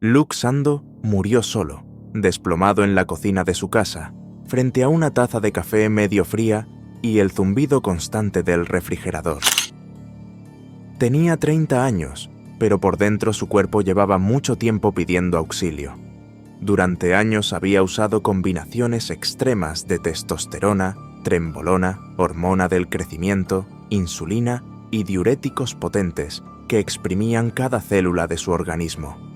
Luke Sandow murió solo, desplomado en la cocina de su casa, frente a una taza de café medio fría y el zumbido constante del refrigerador. Tenía 30 años, pero por dentro su cuerpo llevaba mucho tiempo pidiendo auxilio. Durante años había usado combinaciones extremas de testosterona, trembolona, hormona del crecimiento, insulina y diuréticos potentes que exprimían cada célula de su organismo.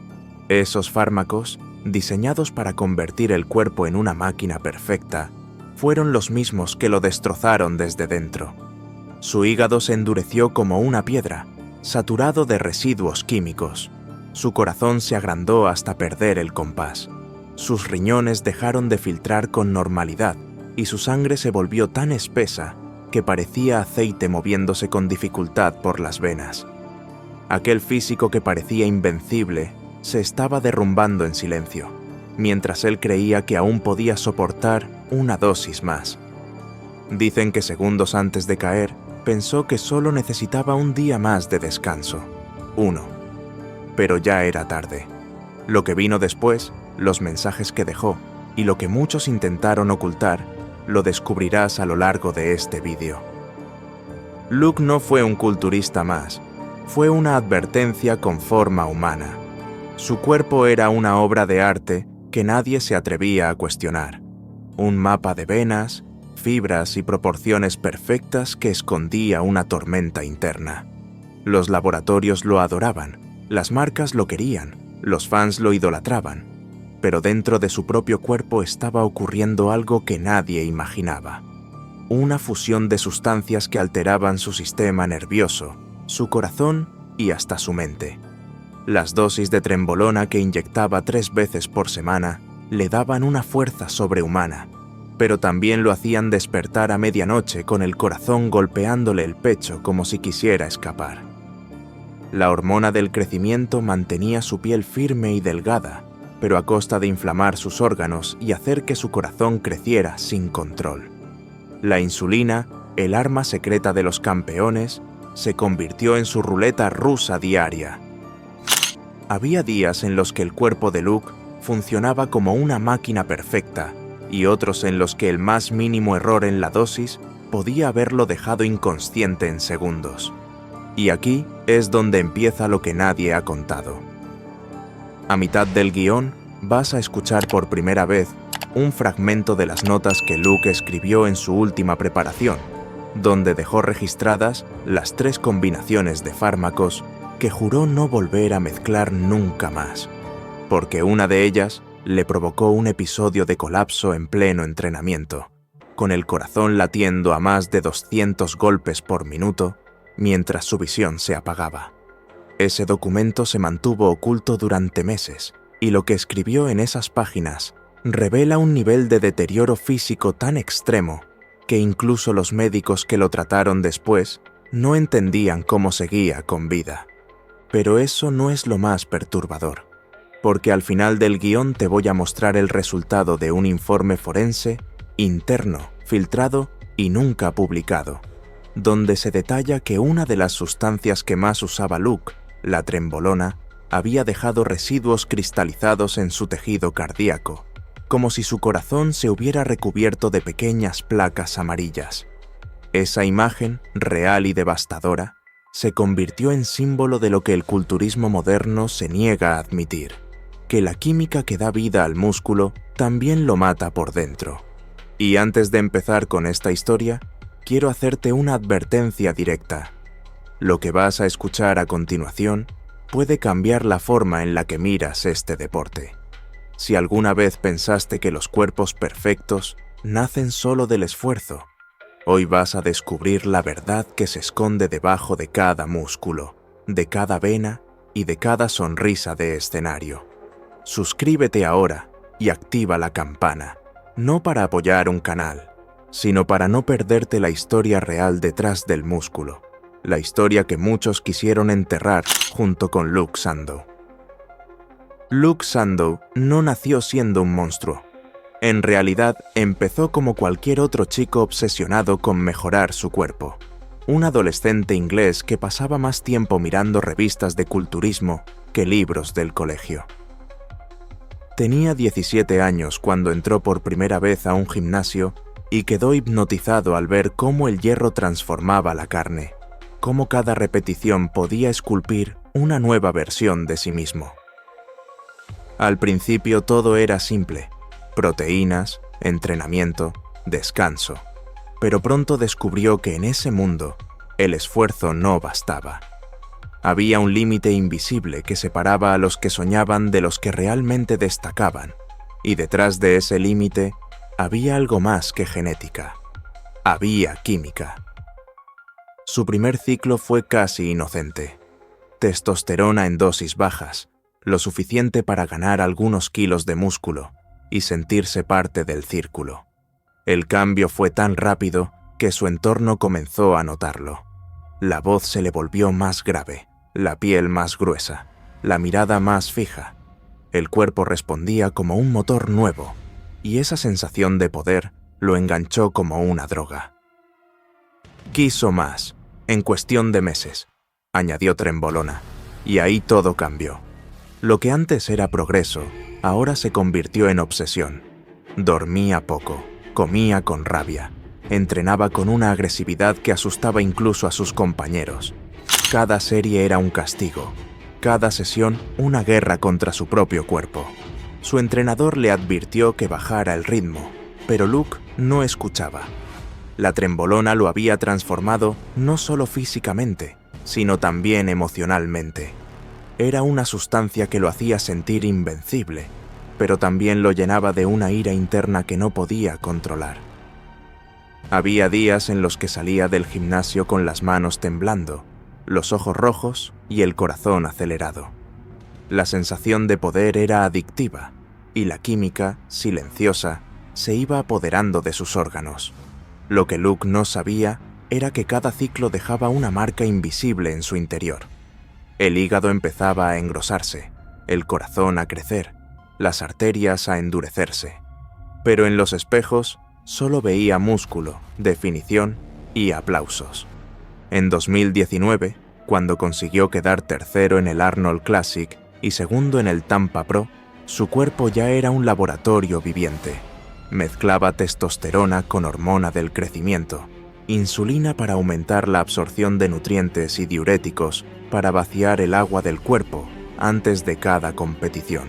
Esos fármacos, diseñados para convertir el cuerpo en una máquina perfecta, fueron los mismos que lo destrozaron desde dentro. Su hígado se endureció como una piedra, saturado de residuos químicos. Su corazón se agrandó hasta perder el compás. Sus riñones dejaron de filtrar con normalidad y su sangre se volvió tan espesa que parecía aceite moviéndose con dificultad por las venas. Aquel físico que parecía invencible se estaba derrumbando en silencio, mientras él creía que aún podía soportar una dosis más. Dicen que segundos antes de caer, pensó que solo necesitaba un día más de descanso. 1. Pero ya era tarde. Lo que vino después, los mensajes que dejó y lo que muchos intentaron ocultar, lo descubrirás a lo largo de este vídeo. Luke no fue un culturista más, fue una advertencia con forma humana. Su cuerpo era una obra de arte que nadie se atrevía a cuestionar. Un mapa de venas, fibras y proporciones perfectas que escondía una tormenta interna. Los laboratorios lo adoraban, las marcas lo querían, los fans lo idolatraban, pero dentro de su propio cuerpo estaba ocurriendo algo que nadie imaginaba. Una fusión de sustancias que alteraban su sistema nervioso, su corazón y hasta su mente. Las dosis de trembolona que inyectaba 3 veces por semana le daban una fuerza sobrehumana, pero también lo hacían despertar a medianoche con el corazón golpeándole el pecho como si quisiera escapar. La hormona del crecimiento mantenía su piel firme y delgada, pero a costa de inflamar sus órganos y hacer que su corazón creciera sin control. La insulina, el arma secreta de los campeones, se convirtió en su ruleta rusa diaria. Había días en los que el cuerpo de Luke funcionaba como una máquina perfecta y otros en los que el más mínimo error en la dosis podía haberlo dejado inconsciente en segundos. Y aquí es donde empieza lo que nadie ha contado. A mitad del guión vas a escuchar por primera vez un fragmento de las notas que Luke escribió en su última preparación, donde dejó registradas las 3 combinaciones de fármacos que juró no volver a mezclar nunca más, porque una de ellas le provocó un episodio de colapso en pleno entrenamiento, con el corazón latiendo a más de 200 golpes por minuto mientras su visión se apagaba. Ese documento se mantuvo oculto durante meses, y lo que escribió en esas páginas revela un nivel de deterioro físico tan extremo que incluso los médicos que lo trataron después no entendían cómo seguía con vida. Pero eso no es lo más perturbador, porque al final del guión te voy a mostrar el resultado de un informe forense, interno, filtrado y nunca publicado, donde se detalla que una de las sustancias que más usaba Luke, la trembolona, había dejado residuos cristalizados en su tejido cardíaco, como si su corazón se hubiera recubierto de pequeñas placas amarillas. Esa imagen, real y devastadora, se convirtió en símbolo de lo que el culturismo moderno se niega a admitir, que la química que da vida al músculo también lo mata por dentro. Y antes de empezar con esta historia, quiero hacerte una advertencia directa. Lo que vas a escuchar a continuación puede cambiar la forma en la que miras este deporte. Si alguna vez pensaste que los cuerpos perfectos nacen solo del esfuerzo, hoy vas a descubrir la verdad que se esconde debajo de cada músculo, de cada vena y de cada sonrisa de escenario. Suscríbete ahora y activa la campana, no para apoyar un canal, sino para no perderte la historia real detrás del músculo, la historia que muchos quisieron enterrar junto con Luke Sandow. Luke Sandow no nació siendo un monstruo. En realidad, empezó como cualquier otro chico obsesionado con mejorar su cuerpo. Un adolescente inglés que pasaba más tiempo mirando revistas de culturismo que libros del colegio. Tenía 17 años cuando entró por primera vez a un gimnasio y quedó hipnotizado al ver cómo el hierro transformaba la carne, cómo cada repetición podía esculpir una nueva versión de sí mismo. Al principio todo era simple: proteínas, entrenamiento, descanso. Pero pronto descubrió que en ese mundo el esfuerzo no bastaba. Había un límite invisible que separaba a los que soñaban de los que realmente destacaban, y detrás de ese límite había algo más que genética. Había química. Su primer ciclo fue casi inocente. Testosterona en dosis bajas, lo suficiente para ganar algunos kilos de músculo y sentirse parte del círculo. El cambio fue tan rápido que su entorno comenzó a notarlo. La voz se le volvió más grave, la piel más gruesa, la mirada más fija. El cuerpo respondía como un motor nuevo, y esa sensación de poder lo enganchó como una droga. Quiso más, en cuestión de meses, añadió Trembolona, y ahí todo cambió. Lo que antes era progreso, ahora se convirtió en obsesión. Dormía poco, comía con rabia, entrenaba con una agresividad que asustaba incluso a sus compañeros. Cada serie era un castigo, cada sesión una guerra contra su propio cuerpo. Su entrenador le advirtió que bajara el ritmo, pero Luke no escuchaba. La Trembolona lo había transformado no solo físicamente, sino también emocionalmente. Era una sustancia que lo hacía sentir invencible, pero también lo llenaba de una ira interna que no podía controlar. Había días en los que salía del gimnasio con las manos temblando, los ojos rojos y el corazón acelerado. La sensación de poder era adictiva, y la química, silenciosa, se iba apoderando de sus órganos. Lo que Luke no sabía era que cada ciclo dejaba una marca invisible en su interior. El hígado empezaba a engrosarse, el corazón a crecer, las arterias a endurecerse. Pero en los espejos solo veía músculo, definición y aplausos. En 2019, cuando consiguió quedar tercero en el Arnold Classic y segundo en el Tampa Pro, su cuerpo ya era un laboratorio viviente. Mezclaba testosterona con hormona del crecimiento, insulina para aumentar la absorción de nutrientes y diuréticos para vaciar el agua del cuerpo antes de cada competición.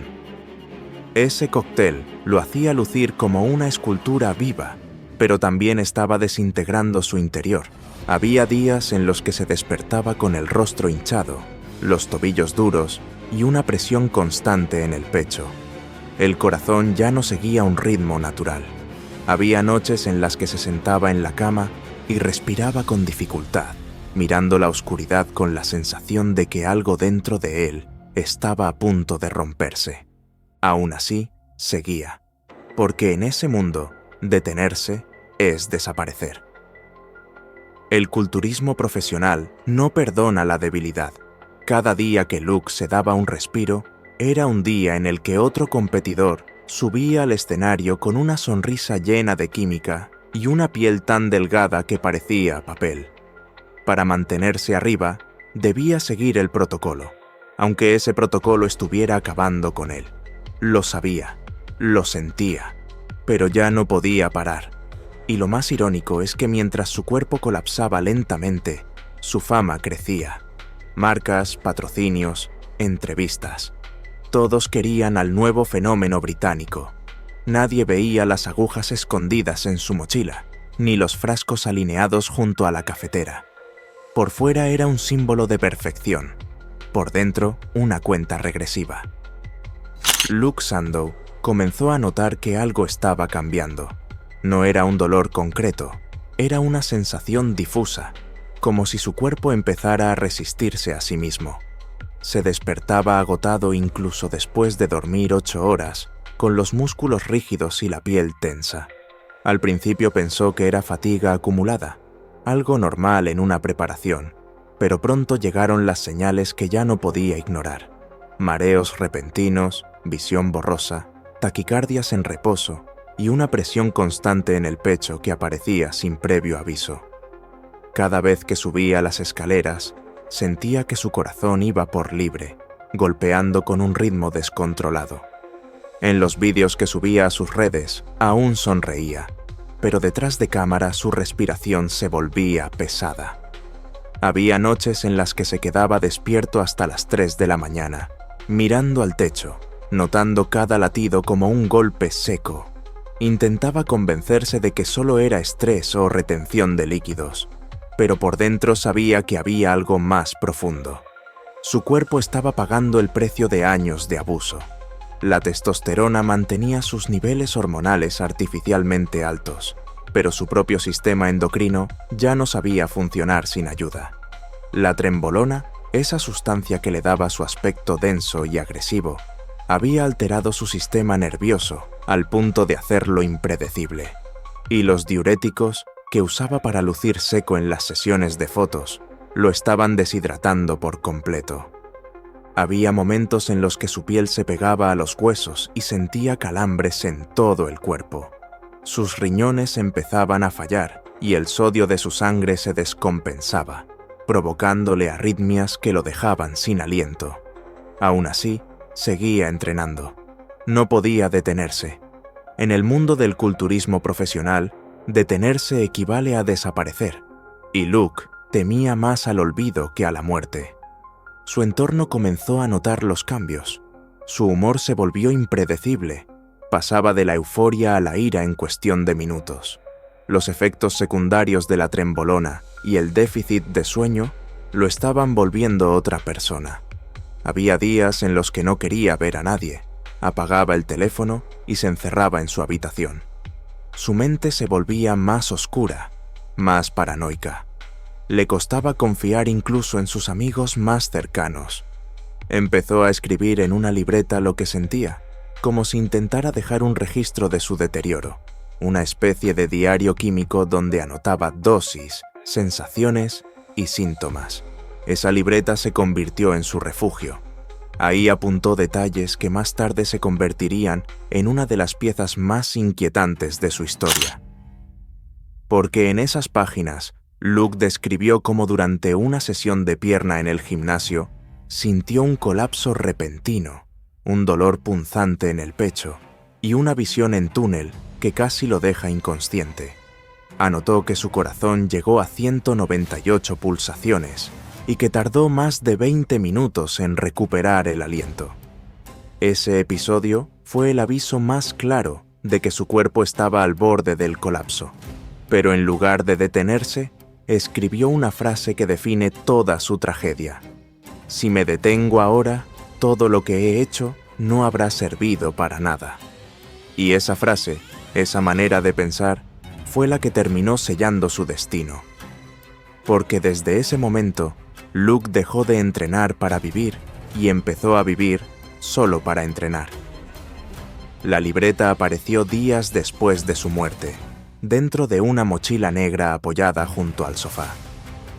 Ese cóctel lo hacía lucir como una escultura viva, pero también estaba desintegrando su interior. Había días en los que se despertaba con el rostro hinchado, los tobillos duros y una presión constante en el pecho. El corazón ya no seguía un ritmo natural. Había noches en las que se sentaba en la cama y respiraba con dificultad, mirando la oscuridad con la sensación de que algo dentro de él estaba a punto de romperse. Aún así, seguía, porque en ese mundo, detenerse es desaparecer. El culturismo profesional no perdona la debilidad. Cada día que Luke se daba un respiro, era un día en el que otro competidor subía al escenario con una sonrisa llena de química y una piel tan delgada que parecía papel. Para mantenerse arriba, debía seguir el protocolo, aunque ese protocolo estuviera acabando con él. Lo sabía, lo sentía, pero ya no podía parar. Y lo más irónico es que mientras su cuerpo colapsaba lentamente, su fama crecía. Marcas, patrocinios, entrevistas. Todos querían al nuevo fenómeno británico. Nadie veía las agujas escondidas en su mochila, ni los frascos alineados junto a la cafetera. Por fuera era un símbolo de perfección, por dentro una cuenta regresiva. Luke Sandow comenzó a notar que algo estaba cambiando. No era un dolor concreto, era una sensación difusa, como si su cuerpo empezara a resistirse a sí mismo. Se despertaba agotado incluso después de dormir 8 horas, con los músculos rígidos y la piel tensa. Al principio pensó que era fatiga acumulada, algo normal en una preparación, pero pronto llegaron las señales que ya no podía ignorar. Mareos repentinos, visión borrosa, taquicardias en reposo y una presión constante en el pecho que aparecía sin previo aviso. Cada vez que subía las escaleras, sentía que su corazón iba por libre, golpeando con un ritmo descontrolado. En los vídeos que subía a sus redes, aún sonreía, pero detrás de cámara su respiración se volvía pesada. Había noches en las que se quedaba despierto hasta las 3 de la mañana, mirando al techo, notando cada latido como un golpe seco. Intentaba convencerse de que solo era estrés o retención de líquidos, pero por dentro sabía que había algo más profundo. Su cuerpo estaba pagando el precio de años de abuso. La testosterona mantenía sus niveles hormonales artificialmente altos, pero su propio sistema endocrino ya no sabía funcionar sin ayuda. La trembolona, esa sustancia que le daba su aspecto denso y agresivo, había alterado su sistema nervioso al punto de hacerlo impredecible. Y los diuréticos, que usaba para lucir seco en las sesiones de fotos, lo estaban deshidratando por completo. Había momentos en los que su piel se pegaba a los huesos y sentía calambres en todo el cuerpo. Sus riñones empezaban a fallar y el sodio de su sangre se descompensaba, provocándole arritmias que lo dejaban sin aliento. Aún así, seguía entrenando. No podía detenerse. En el mundo del culturismo profesional, detenerse equivale a desaparecer, y Luke temía más al olvido que a la muerte. Su entorno comenzó a notar los cambios. Su humor se volvió impredecible. Pasaba de la euforia a la ira en cuestión de minutos. Los efectos secundarios de la trembolona y el déficit de sueño lo estaban volviendo otra persona. Había días en los que no quería ver a nadie. Apagaba el teléfono y se encerraba en su habitación. Su mente se volvía más oscura, más paranoica. Le costaba confiar incluso en sus amigos más cercanos. Empezó a escribir en una libreta lo que sentía, como si intentara dejar un registro de su deterioro, una especie de diario químico donde anotaba dosis, sensaciones y síntomas. Esa libreta se convirtió en su refugio. Ahí apuntó detalles que más tarde se convertirían en una de las piezas más inquietantes de su historia. Porque en esas páginas, Luke describió cómo durante una sesión de pierna en el gimnasio, sintió un colapso repentino, un dolor punzante en el pecho y una visión en túnel que casi lo deja inconsciente. Anotó que su corazón llegó a 198 pulsaciones y que tardó más de 20 minutos en recuperar el aliento. Ese episodio fue el aviso más claro de que su cuerpo estaba al borde del colapso, pero en lugar de detenerse, escribió una frase que define toda su tragedia. Si me detengo ahora, todo lo que he hecho no habrá servido para nada. Y esa frase, esa manera de pensar, fue la que terminó sellando su destino. Porque desde ese momento, Luke dejó de entrenar para vivir y empezó a vivir solo para entrenar. La libreta apareció días después de su muerte, dentro de una mochila negra apoyada junto al sofá.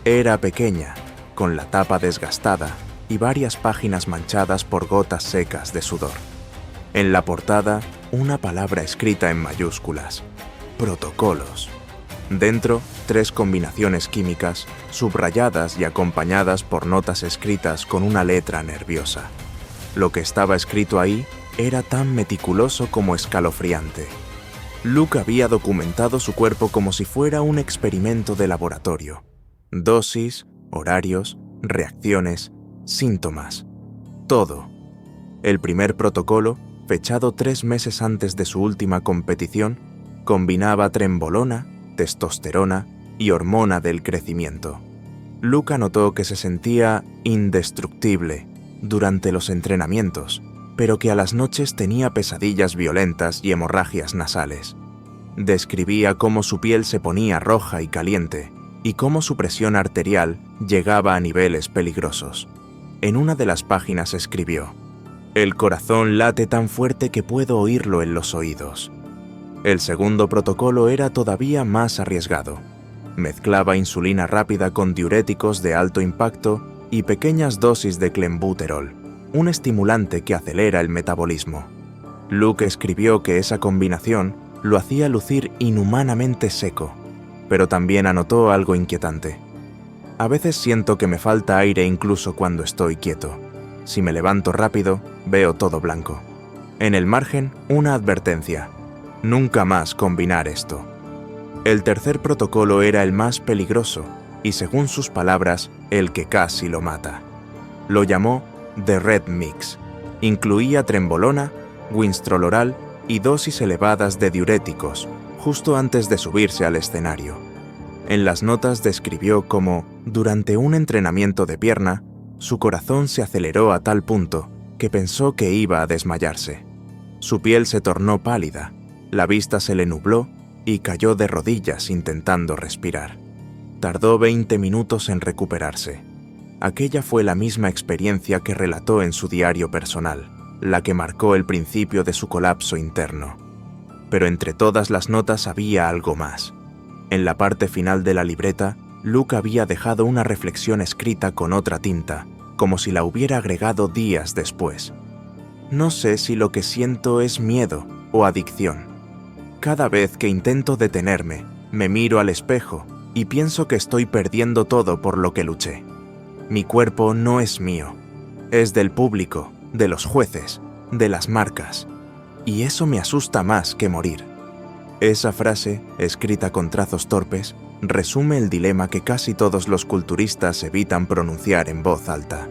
Era pequeña, con la tapa desgastada y varias páginas manchadas por gotas secas de sudor. En la portada, una palabra escrita en mayúsculas: protocolos. Dentro, 3 combinaciones químicas, subrayadas y acompañadas por notas escritas con una letra nerviosa. Lo que estaba escrito ahí era tan meticuloso como escalofriante. Luke había documentado su cuerpo como si fuera un experimento de laboratorio. Dosis, horarios, reacciones, síntomas. Todo. El primer protocolo, fechado 3 meses antes de su última competición, combinaba trembolona, testosterona y hormona del crecimiento. Luke notó que se sentía indestructible durante los entrenamientos, pero que a las noches tenía pesadillas violentas y hemorragias nasales. Describía cómo su piel se ponía roja y caliente, y cómo su presión arterial llegaba a niveles peligrosos. En una de las páginas escribió: «El corazón late tan fuerte que puedo oírlo en los oídos». El segundo protocolo era todavía más arriesgado. Mezclaba insulina rápida con diuréticos de alto impacto y pequeñas dosis de clenbuterol, un estimulante que acelera el metabolismo. Luke escribió que esa combinación lo hacía lucir inhumanamente seco, pero también anotó algo inquietante. A veces siento que me falta aire incluso cuando estoy quieto. Si me levanto rápido, veo todo blanco. En el margen, una advertencia: nunca más combinar esto. El tercer protocolo era el más peligroso y, según sus palabras, el que casi lo mata. Lo llamó The Red Mix. Incluía trembolona, winstrol y dosis elevadas de diuréticos, justo antes de subirse al escenario. En las notas describió cómo, durante un entrenamiento de pierna, su corazón se aceleró a tal punto que pensó que iba a desmayarse. Su piel se tornó pálida, la vista se le nubló y cayó de rodillas intentando respirar. Tardó 20 minutos en recuperarse. Aquella fue la misma experiencia que relató en su diario personal, la que marcó el principio de su colapso interno. Pero entre todas las notas había algo más. En la parte final de la libreta, Luke había dejado una reflexión escrita con otra tinta, como si la hubiera agregado días después. No sé si lo que siento es miedo o adicción. Cada vez que intento detenerme, me miro al espejo y pienso que estoy perdiendo todo por lo que luché. Mi cuerpo no es mío, es del público, de los jueces, de las marcas, y eso me asusta más que morir. Esa frase, escrita con trazos torpes, resume el dilema que casi todos los culturistas evitan pronunciar en voz alta: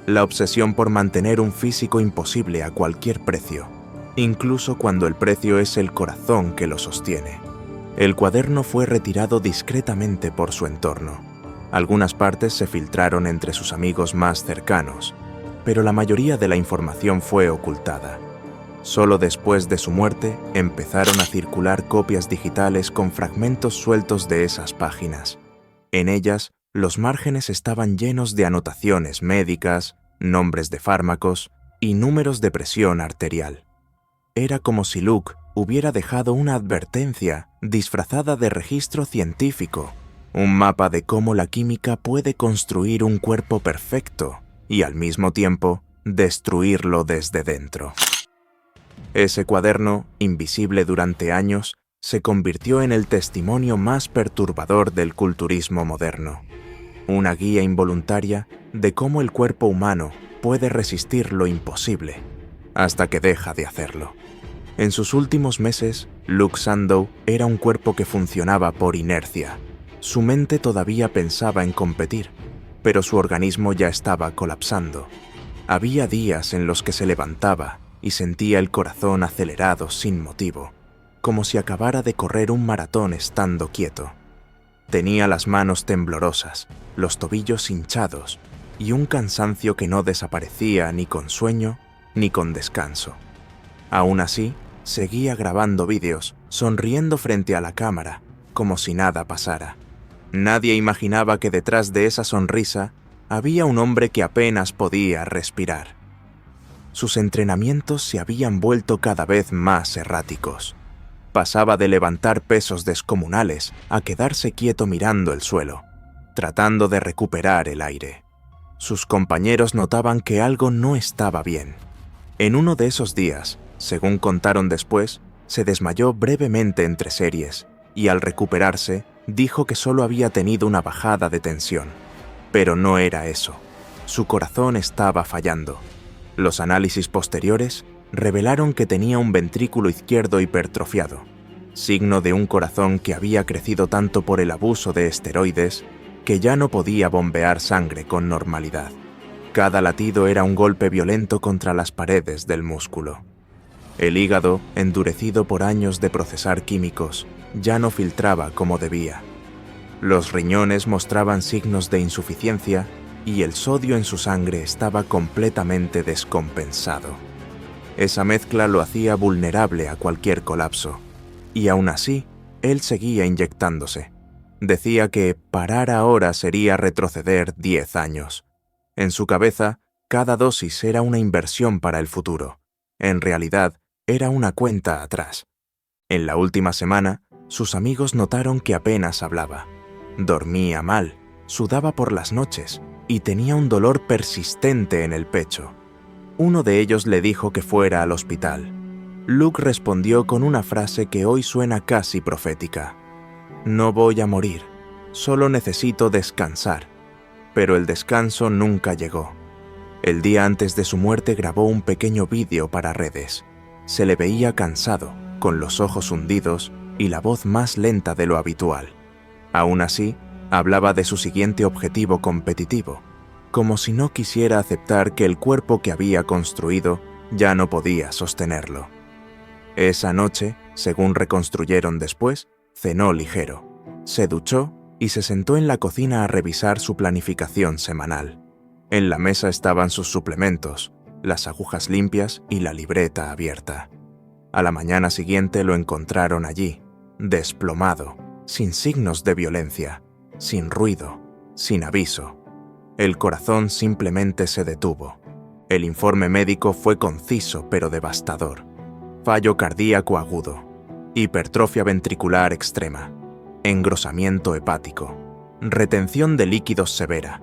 la obsesión por mantener un físico imposible a cualquier precio, incluso cuando el precio es el corazón que lo sostiene. El cuaderno fue retirado discretamente por su entorno. Algunas partes se filtraron entre sus amigos más cercanos, pero la mayoría de la información fue ocultada. Solo después de su muerte empezaron a circular copias digitales con fragmentos sueltos de esas páginas. En ellas, los márgenes estaban llenos de anotaciones médicas, nombres de fármacos y números de presión arterial. Era como si Luke hubiera dejado una advertencia disfrazada de registro científico, un mapa de cómo la química puede construir un cuerpo perfecto y, al mismo tiempo, destruirlo desde dentro. Ese cuaderno, invisible durante años, se convirtió en el testimonio más perturbador del culturismo moderno. Una guía involuntaria de cómo el cuerpo humano puede resistir lo imposible, hasta que deja de hacerlo. En sus últimos meses, Luke Sandow era un cuerpo que funcionaba por inercia. Su mente todavía pensaba en competir, pero su organismo ya estaba colapsando. Había días en los que se levantaba y sentía el corazón acelerado sin motivo, como si acabara de correr un maratón estando quieto. Tenía las manos temblorosas, los tobillos hinchados y un cansancio que no desaparecía ni con sueño ni con descanso. Aún así, seguía grabando vídeos, sonriendo frente a la cámara, como si nada pasara. Nadie imaginaba que detrás de esa sonrisa había un hombre que apenas podía respirar. Sus entrenamientos se habían vuelto cada vez más erráticos. Pasaba de levantar pesos descomunales a quedarse quieto mirando el suelo, tratando de recuperar el aire. Sus compañeros notaban que algo no estaba bien. En uno de esos días, según contaron después, se desmayó brevemente entre series y, al recuperarse, dijo que solo había tenido una bajada de tensión. Pero no era eso. Su corazón estaba fallando. Los análisis posteriores revelaron que tenía un ventrículo izquierdo hipertrofiado, signo de un corazón que había crecido tanto por el abuso de esteroides que ya no podía bombear sangre con normalidad. Cada latido era un golpe violento contra las paredes del músculo. El hígado, endurecido por años de procesar químicos, ya no filtraba como debía. Los riñones mostraban signos de insuficiencia y el sodio en su sangre estaba completamente descompensado. Esa mezcla lo hacía vulnerable a cualquier colapso, y aún así, él seguía inyectándose. Decía que parar ahora sería retroceder 10 años. En su cabeza, cada dosis era una inversión para el futuro. En realidad, era una cuenta atrás. En la última semana, sus amigos notaron que apenas hablaba. Dormía mal, sudaba por las noches y tenía un dolor persistente en el pecho. Uno de ellos le dijo que fuera al hospital. Luke respondió con una frase que hoy suena casi profética: «No voy a morir, solo necesito descansar». Pero el descanso nunca llegó. El día antes de su muerte grabó un pequeño vídeo para redes. Se le veía cansado, con los ojos hundidos y la voz más lenta de lo habitual. Aún así, hablaba de su siguiente objetivo competitivo, como si no quisiera aceptar que el cuerpo que había construido ya no podía sostenerlo. Esa noche, según reconstruyeron después, cenó ligero, se duchó y se sentó en la cocina a revisar su planificación semanal. En la mesa estaban sus suplementos, las agujas limpias y la libreta abierta. A la mañana siguiente lo encontraron allí, desplomado, sin signos de violencia, sin ruido, sin aviso. El corazón simplemente se detuvo. El informe médico fue conciso pero devastador. Fallo cardíaco agudo, hipertrofia ventricular extrema, engrosamiento hepático, retención de líquidos severa.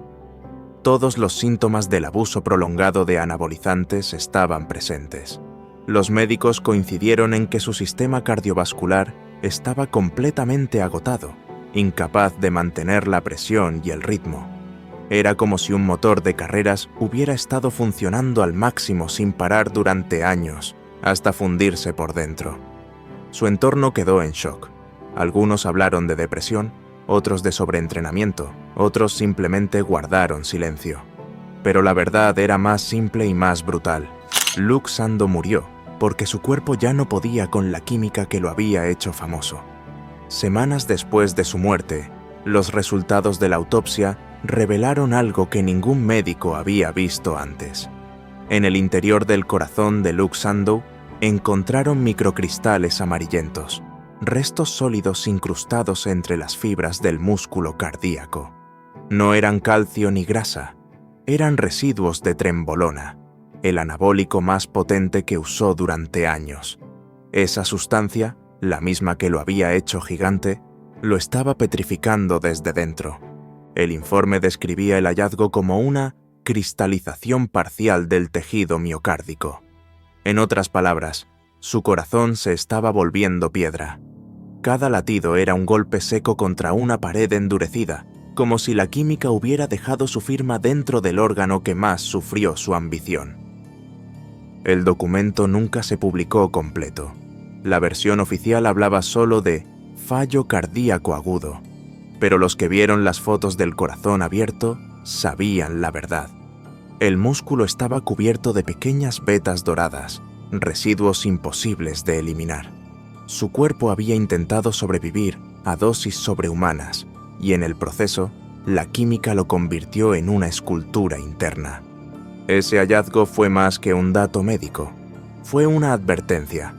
Todos los síntomas del abuso prolongado de anabolizantes estaban presentes. Los médicos coincidieron en que su sistema cardiovascular estaba completamente agotado, incapaz de mantener la presión y el ritmo. Era como si un motor de carreras hubiera estado funcionando al máximo sin parar durante años, hasta fundirse por dentro. Su entorno quedó en shock. Algunos hablaron de depresión, otros de sobreentrenamiento, otros simplemente guardaron silencio. Pero la verdad era más simple y más brutal. Luke Sandow murió porque su cuerpo ya no podía con la química que lo había hecho famoso. Semanas después de su muerte, los resultados de la autopsia revelaron algo que ningún médico había visto antes. En el interior del corazón de Luke Sandow encontraron microcristales amarillentos, restos sólidos incrustados entre las fibras del músculo cardíaco. No eran calcio ni grasa, eran residuos de trembolona, el anabólico más potente que usó durante años. Esa sustancia, la misma que lo había hecho gigante, lo estaba petrificando desde dentro. El informe describía el hallazgo como una cristalización parcial del tejido miocárdico. En otras palabras, su corazón se estaba volviendo piedra. Cada latido era un golpe seco contra una pared endurecida, como si la química hubiera dejado su firma dentro del órgano que más sufrió su ambición. El documento nunca se publicó completo. La versión oficial hablaba solo de fallo cardíaco agudo, pero los que vieron las fotos del corazón abierto sabían la verdad. El músculo estaba cubierto de pequeñas vetas doradas, residuos imposibles de eliminar. Su cuerpo había intentado sobrevivir a dosis sobrehumanas y en el proceso, la química lo convirtió en una escultura interna. Ese hallazgo fue más que un dato médico, fue una advertencia,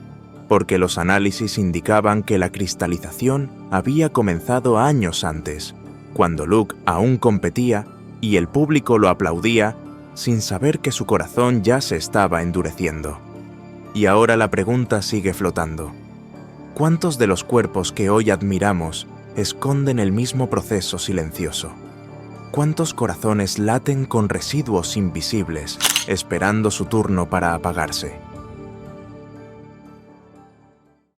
porque los análisis indicaban que la cristalización había comenzado años antes, cuando Luke aún competía y el público lo aplaudía sin saber que su corazón ya se estaba endureciendo. Y ahora la pregunta sigue flotando. ¿Cuántos de los cuerpos que hoy admiramos esconden el mismo proceso silencioso? ¿Cuántos corazones laten con residuos invisibles, esperando su turno para apagarse?